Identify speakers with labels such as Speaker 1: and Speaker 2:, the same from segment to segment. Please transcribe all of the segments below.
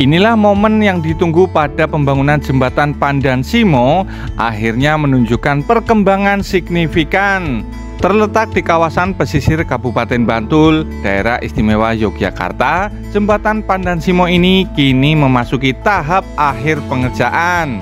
Speaker 1: Inilah momen yang ditunggu pada pembangunan jembatan Pandan Simo akhirnya menunjukkan perkembangan signifikan. Terletak di kawasan pesisir Kabupaten Bantul, daerah istimewa Yogyakarta, jembatan Pandan Simo ini kini memasuki tahap akhir pengerjaan.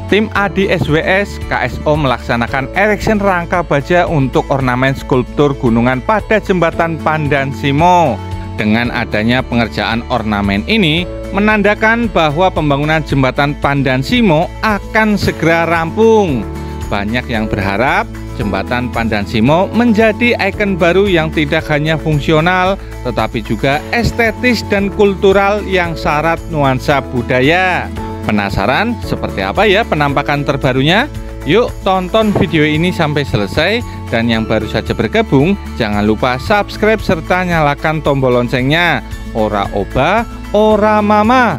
Speaker 1: Tim ADSWS KSO melaksanakan erection rangka baja untuk ornamen skulptur gunungan pada jembatan Pandan Simo. Dengan adanya pengerjaan ornamen ini, menandakan bahwa pembangunan jembatan Pandan Simo akan segera rampung. Banyak yang berharap jembatan Pandan Simo menjadi ikon baru yang tidak hanya fungsional, tetapi juga estetis dan kultural yang syarat nuansa budaya. Penasaran seperti apa ya penampakan terbarunya? Yuk tonton video ini sampai selesai, dan yang baru saja bergabung jangan lupa subscribe serta nyalakan tombol loncengnya. Ora oba, ora mama.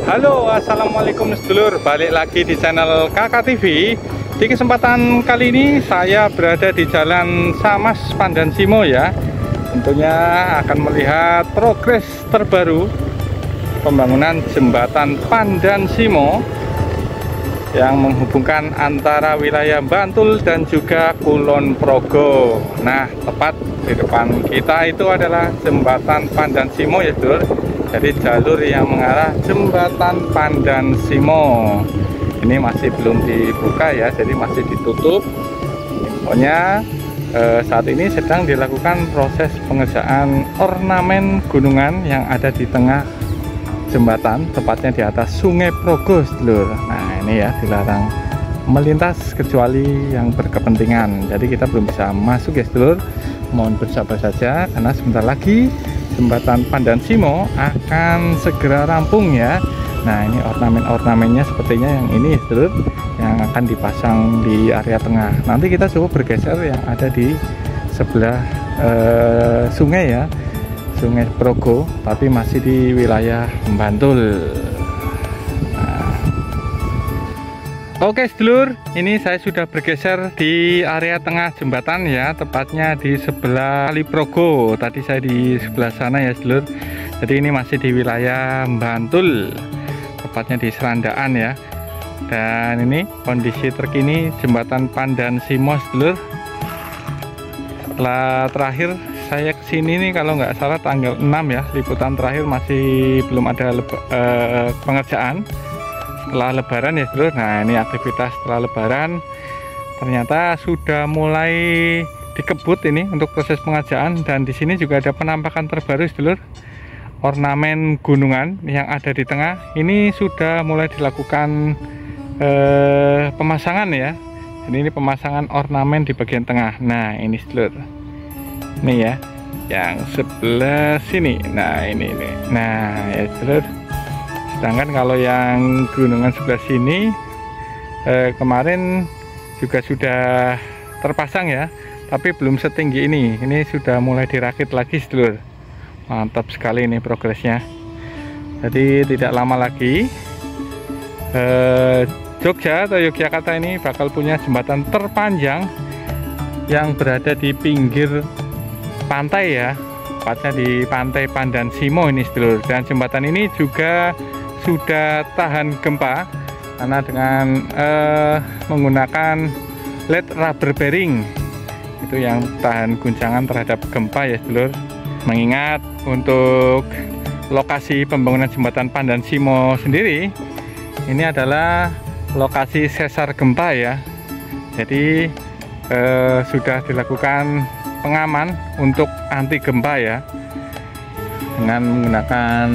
Speaker 1: Halo, assalamualaikum sedulur, balik lagi di channel Kakak TV. Di kesempatan kali ini saya berada di Jalan Samas Pandan Simo ya. Tentunya akan melihat progres terbaru pembangunan jembatan Pandan Simo yang menghubungkan antara wilayah Bantul dan juga Kulon Progo. Nah, tepat di depan kita itu adalah jembatan Pandan Simo ya sedulur. Jadi jalur yang mengarah jembatan Pandan Simo ini masih belum dibuka ya, jadi masih ditutup. Pokoknya saat ini sedang dilakukan proses pengerjaan ornamen gunungan yang ada di tengah jembatan, tepatnya di atas Sungai Progo sedulur. Nah ini ya, dilarang melintas kecuali yang berkepentingan, jadi kita belum bisa masuk ya sedulur. Mohon bersabar saja karena sebentar lagi jembatan Pandan Simo akan segera rampung ya. Nah ini ornamen-ornamennya sepertinya yang ini ya sedulur, yang akan dipasang di area tengah. Nanti kita coba bergeser yang ada di sebelah sungai ya, Sungai Progo, tapi masih di wilayah Bantul. Oke sedulur, ini saya sudah bergeser di area tengah jembatan ya, tepatnya di sebelah Kali Progo. Tadi saya di sebelah sana ya sedulur. Jadi ini masih di wilayah Bantul, tepatnya di Serandaan ya. Dan ini kondisi terkini jembatan Pandan Simo sedulur. Setelah terakhir saya kesini nih kalau nggak salah tanggal 6 ya, liputan terakhir masih belum ada pengerjaan. Setelah lebaran ya sedulur. Nah ini aktivitas setelah lebaran ternyata sudah mulai dikebut ini untuk proses pengerjaan. Dan di sini juga ada penampakan terbaru sedulur, ornamen gunungan yang ada di tengah ini sudah mulai dilakukan pemasangan ya. Jadi ini pemasangan ornamen di bagian tengah. Nah ini sedulur, ini ya yang sebelah sini. Nah ini. Nah ya sedulur. Sedangkan kalau yang gunungan sebelah sini kemarin juga sudah terpasang ya, tapi belum setinggi ini. Ini sudah mulai dirakit lagi sedulur. Mantap sekali ini progresnya. Jadi tidak lama lagi Jogja atau Yogyakarta ini bakal punya jembatan terpanjang yang berada di pinggir pantai ya, tepatnya di pantai Pandan Simo ini sedulur. Dan jembatan ini juga sudah tahan gempa karena dengan menggunakan LED rubber bearing itu yang tahan guncangan terhadap gempa ya sedulur. Mengingat untuk lokasi pembangunan jembatan Pandan Simo sendiri ini adalah lokasi sesar gempa ya, jadi sudah dilakukan pengaman untuk anti gempa ya dengan menggunakan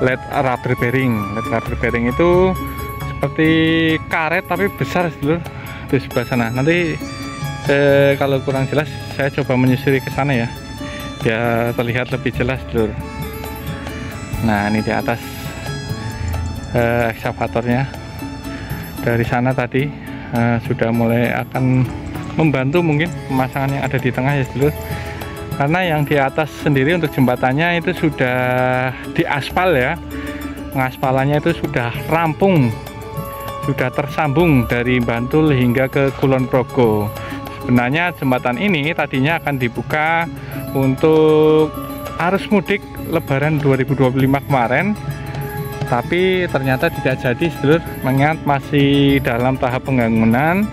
Speaker 1: LED rubber bearing. LED rubber bearing itu seperti karet tapi besar sedulur, di sebelah sana. Nanti kalau kurang jelas saya coba menyusuri ke sana ya, biar terlihat lebih jelas sedulur. Nah ini di atas ekskavatornya. Dari sana tadi sudah mulai akan membantu mungkin pemasangan yang ada di tengah ya sedulur, karena yang di atas sendiri untuk jembatannya itu sudah diaspal ya, pengaspalannya itu sudah rampung, sudah tersambung dari Bantul hingga ke Kulon Progo. Sebenarnya jembatan ini tadinya akan dibuka untuk arus mudik Lebaran 2025 kemarin, tapi ternyata tidak jadi sedulur, mengingat masih dalam tahap pembangunan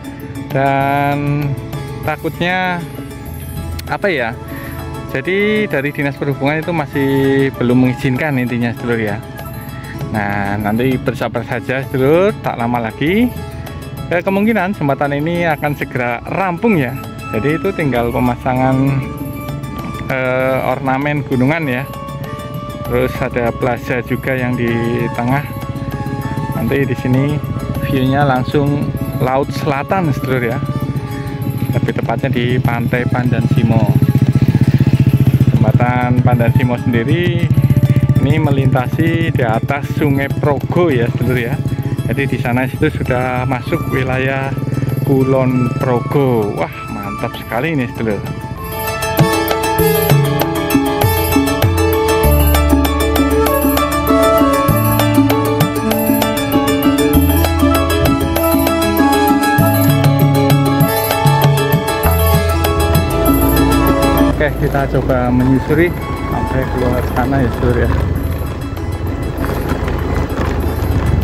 Speaker 1: dan takutnya apa ya, jadi dari Dinas Perhubungan itu masih belum mengizinkan intinya sedulur ya. Nah, nanti bersabar saja sedulur, tak lama lagi kemungkinan jembatan ini akan segera rampung ya. Jadi itu tinggal pemasangan ornamen gunungan ya. Terus ada plaza juga yang di tengah. Nanti di sini view-nya langsung laut selatan sedulur ya. Lebih tepatnya di Pantai Pandansimo. Jembatan Pandansimo sendiri ini melintasi di atas Sungai Progo ya sedulur ya. Jadi di sana itu sudah masuk wilayah Kulon Progo. Wah, mantap sekali ini sedulur. Oke, kita coba menyusuri sampai keluar sana ya sedulur ya.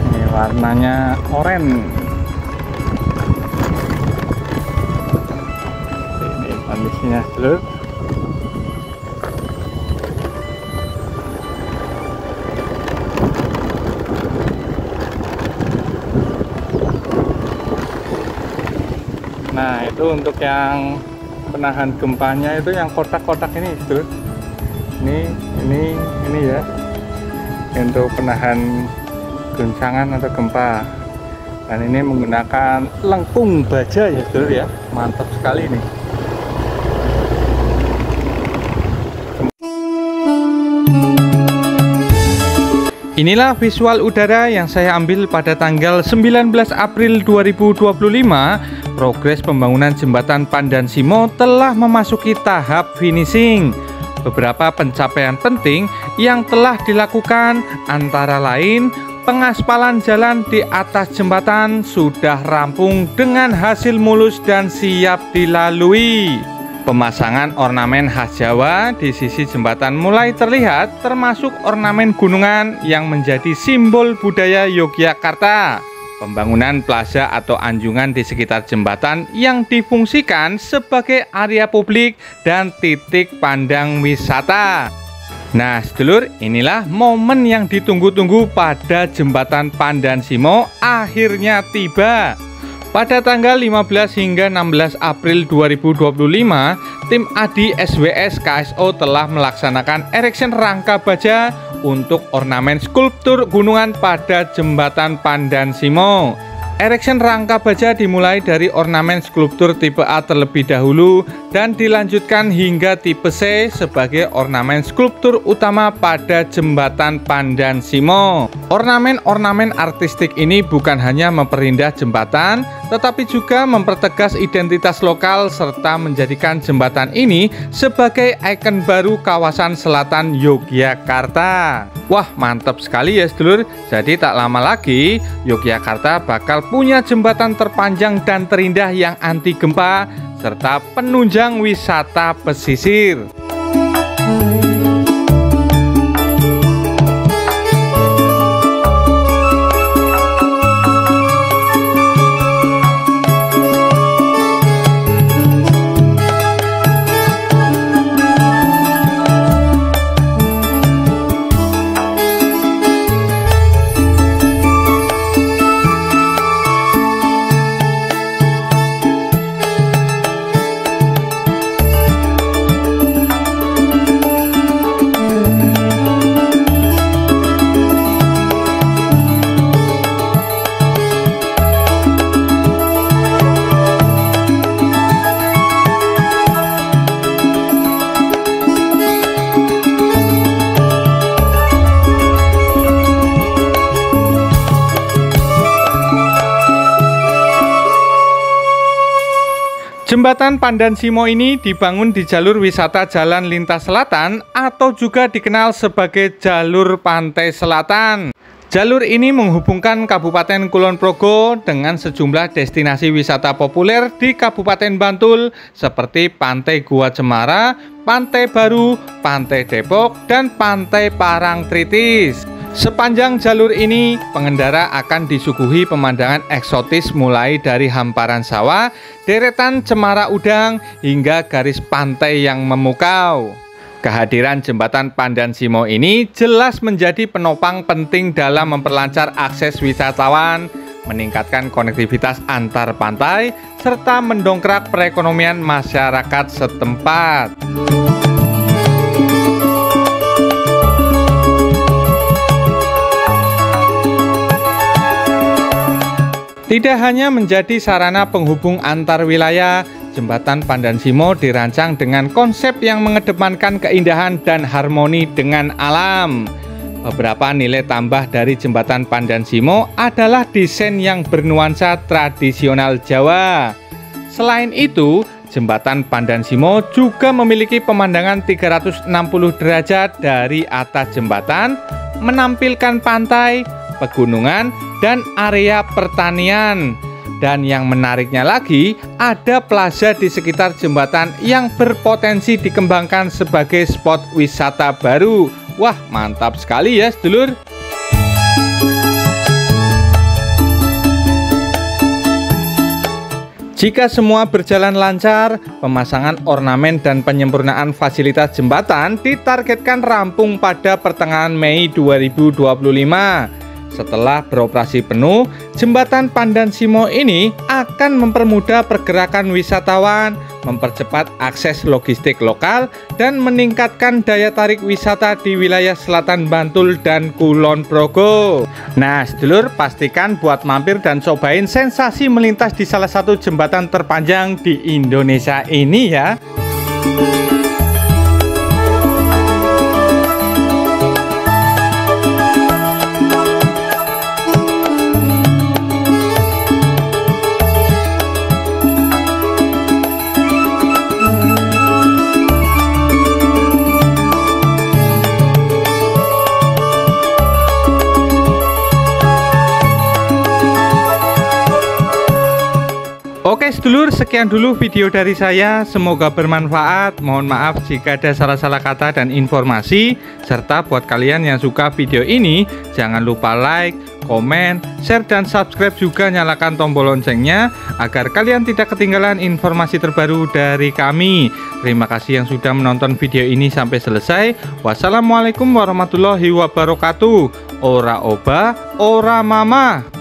Speaker 1: Ini warnanya oranye. Ini kondisinya sedulur. Nah, itu untuk yang penahan gempanya itu yang kotak-kotak ini sedulur. Ini ya, untuk penahan guncangan atau gempa. Dan ini menggunakan lengkung baja ya sedulur ya, mantap sekali ini. Inilah visual udara yang saya ambil pada tanggal 19 April 2025. Progres pembangunan jembatan Pandansimo telah memasuki tahap finishing. Beberapa pencapaian penting yang telah dilakukan antara lain pengaspalan jalan di atas jembatan sudah rampung dengan hasil mulus dan siap dilalui. Pemasangan ornamen khas Jawa di sisi jembatan mulai terlihat, termasuk ornamen gunungan yang menjadi simbol budaya Yogyakarta. Pembangunan plaza atau anjungan di sekitar jembatan yang difungsikan sebagai area publik dan titik pandang wisata. Nah sedulur, inilah momen yang ditunggu-tunggu pada jembatan Pandansimo akhirnya tiba. Pada tanggal 15 hingga 16 April 2025, tim ADI SWS KSO telah melaksanakan erection rangka baja untuk ornamen skulptur gunungan pada jembatan Pandansimo. Erection rangka baja dimulai dari ornamen skulptur tipe A terlebih dahulu dan dilanjutkan hingga tipe C sebagai ornamen skulptur utama pada jembatan Pandansimo. Ornamen-ornamen artistik ini bukan hanya memperindah jembatan, tetapi juga mempertegas identitas lokal serta menjadikan jembatan ini sebagai ikon baru kawasan selatan Yogyakarta. Wah, mantap sekali ya sedulur. Jadi tak lama lagi Yogyakarta bakal punya jembatan terpanjang dan terindah yang anti gempa serta penunjang wisata pesisir. Jembatan Pandan Simo ini dibangun di jalur wisata Jalan Lintas Selatan atau juga dikenal sebagai jalur Pantai Selatan. Jalur ini menghubungkan Kabupaten Kulon Progo dengan sejumlah destinasi wisata populer di Kabupaten Bantul seperti Pantai Gua Cemara, Pantai Baru, Pantai Depok, dan Pantai Parangtritis. Sepanjang jalur ini, pengendara akan disuguhi pemandangan eksotis mulai dari hamparan sawah, deretan cemara udang, hingga garis pantai yang memukau. Kehadiran jembatan Pandan Simo ini jelas menjadi penopang penting dalam memperlancar akses wisatawan, meningkatkan konektivitas antar pantai, serta mendongkrak perekonomian masyarakat setempat. Tidak hanya menjadi sarana penghubung antar wilayah, jembatan Pandan Simo dirancang dengan konsep yang mengedepankan keindahan dan harmoni dengan alam. Beberapa nilai tambah dari jembatan Pandan Simo adalah desain yang bernuansa tradisional Jawa. Selain itu, jembatan Pandan Simo juga memiliki pemandangan 360 derajat dari atas jembatan, menampilkan pantai, pegunungan, dan area pertanian. Dan yang menariknya lagi, ada plaza di sekitar jembatan yang berpotensi dikembangkan sebagai spot wisata baru. Wah, mantap sekali ya, sedulur. Jika semua berjalan lancar, pemasangan ornamen dan penyempurnaan fasilitas jembatan ditargetkan rampung pada pertengahan Mei 2025. Setelah beroperasi penuh, jembatan Pandan Simo ini akan mempermudah pergerakan wisatawan, mempercepat akses logistik lokal, dan meningkatkan daya tarik wisata di wilayah selatan Bantul dan Kulon Progo. Nah, sedulur, pastikan buat mampir dan cobain sensasi melintas di salah satu jembatan terpanjang di Indonesia ini ya. Oke sedulur, sekian dulu video dari saya, semoga bermanfaat. Mohon maaf jika ada salah-salah kata dan informasi. Serta buat kalian yang suka video ini, jangan lupa like, komen, share, dan subscribe, juga nyalakan tombol loncengnya agar kalian tidak ketinggalan informasi terbaru dari kami. Terima kasih yang sudah menonton video ini sampai selesai. Wassalamualaikum warahmatullahi wabarakatuh. Ora oba, ora mama.